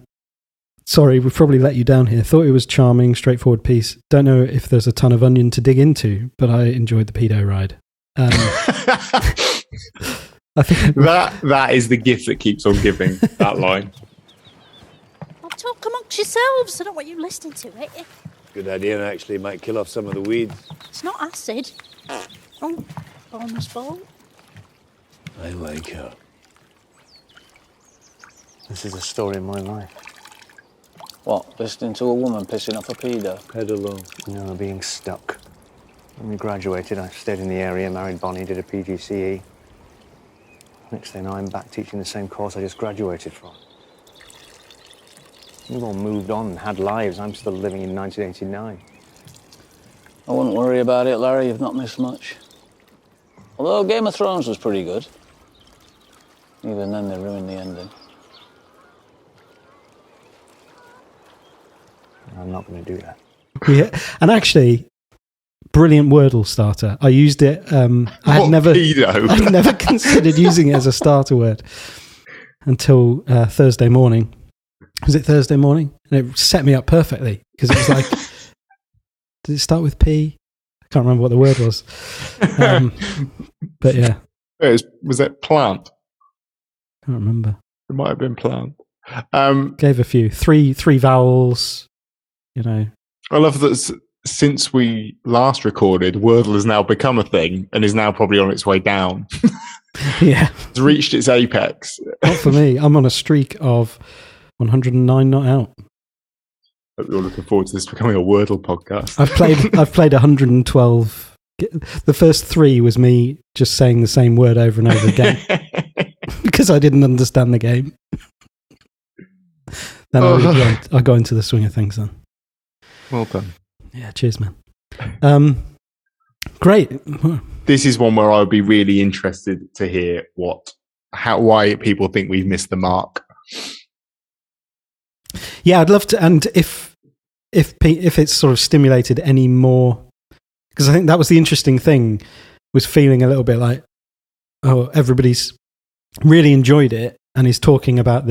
S1: sorry, we've probably let you down here. Thought it was charming, straightforward piece. Don't know if there's a ton of onion to dig into, but I enjoyed the pedo ride. I think
S2: that is the gift that keeps on giving. That line.
S4: Well, talk amongst yourselves. I don't want you listening to it.
S5: Good idea, and actually might kill off some of the weeds.
S4: It's not acid. Oh, bonus ball.
S5: I like her.
S8: This is a story of my life.
S9: What, listening to a woman pissing off a pedo?
S5: Pedalo.
S8: No, being stuck. When we graduated, I stayed in the area, married Barney, did a PGCE. Next thing I'm back teaching the same course I just graduated from. You've all moved on and had lives. I'm still living in 1989.
S9: I wouldn't worry about it, Larry. You've not missed much. Although Game of Thrones was pretty good. Even then, they ruined the ending.
S8: I'm not going to do that.
S1: Yeah, and actually, brilliant Wordle starter. I used it. I'd never considered using it as a starter word until Thursday morning. Was it Thursday morning? And it set me up perfectly because it was like, did it start with P? I can't remember what the word was. But yeah.
S2: Was it plant?
S1: Can't remember.
S2: It might have been plant.
S1: Gave a few. Three vowels,
S2: I love that since we last recorded, Wordle has now become a thing and is now probably on its way down.
S1: Yeah.
S2: It's reached its apex.
S1: Not for me. I'm on a streak of 109 not out.
S2: Hope you're looking forward to this becoming a Wordle podcast.
S1: I've played 112. The first 3 was me just saying the same word over and over again because I didn't understand the game. Then I got into the swing of things then.
S2: Well done.
S1: Yeah, cheers, man. Great.
S2: This is one where I would be really interested to hear why people think we've missed the mark.
S1: Yeah, I'd love to. And if it's sort of stimulated any more, because I think that was the interesting thing, was feeling a little bit like, oh, everybody's really enjoyed it and is talking about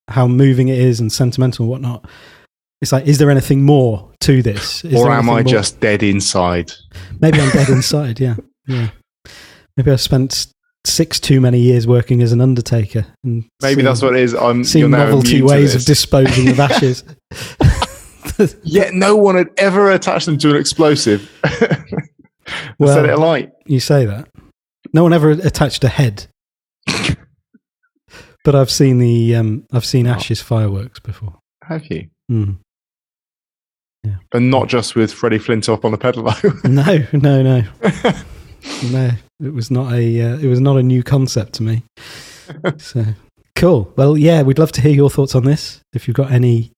S1: how moving it is and sentimental and whatnot. It's like, is there anything more to this?
S2: Or am I just dead inside?
S1: Maybe I'm dead inside, yeah. Maybe I've spent 6 too many years working as an undertaker. And
S2: maybe that's what it is.
S1: Seeing novelty ways of disposing of ashes.
S2: Yet no one had ever attached them to an explosive.
S1: Well,
S2: set it alight.
S1: You say that. No one ever attached a head. But I've seen Ash's fireworks before.
S2: Have you?
S1: Mm. Yeah.
S2: And not just with Freddie Flintoff on a pedalo.
S1: No. No, it was not a new concept to me. So cool. Well, yeah, we'd love to hear your thoughts on this. If you've got any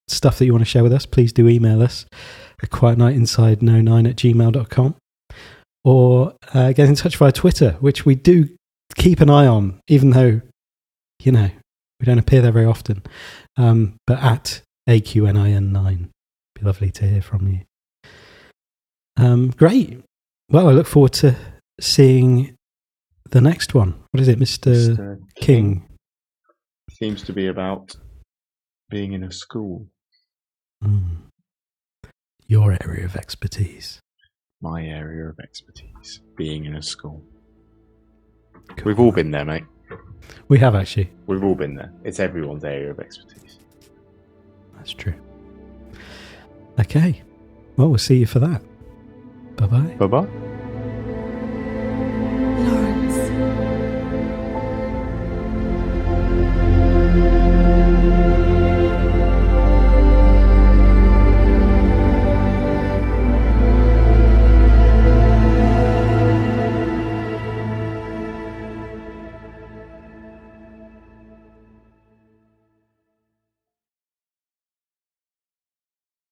S1: stuff that you want to share with us, please do email us at quietnightinside09@gmail.com or get in touch via Twitter, which we do keep an eye on, even though, we don't appear there very often. But at AQNIN9. Be lovely to hear from you. Great. Well, I look forward to seeing the next one. What is it, Mr. King?
S2: Seems to be about being in a school.
S1: Your area of expertise.
S2: My area of expertise. Being in a school. Cool. We've all been there, mate.
S1: We have, actually.
S2: We've all been there. It's everyone's area of expertise.
S1: That's true. Okay. Well, we'll see you for that. Bye-bye.
S2: Bye-bye.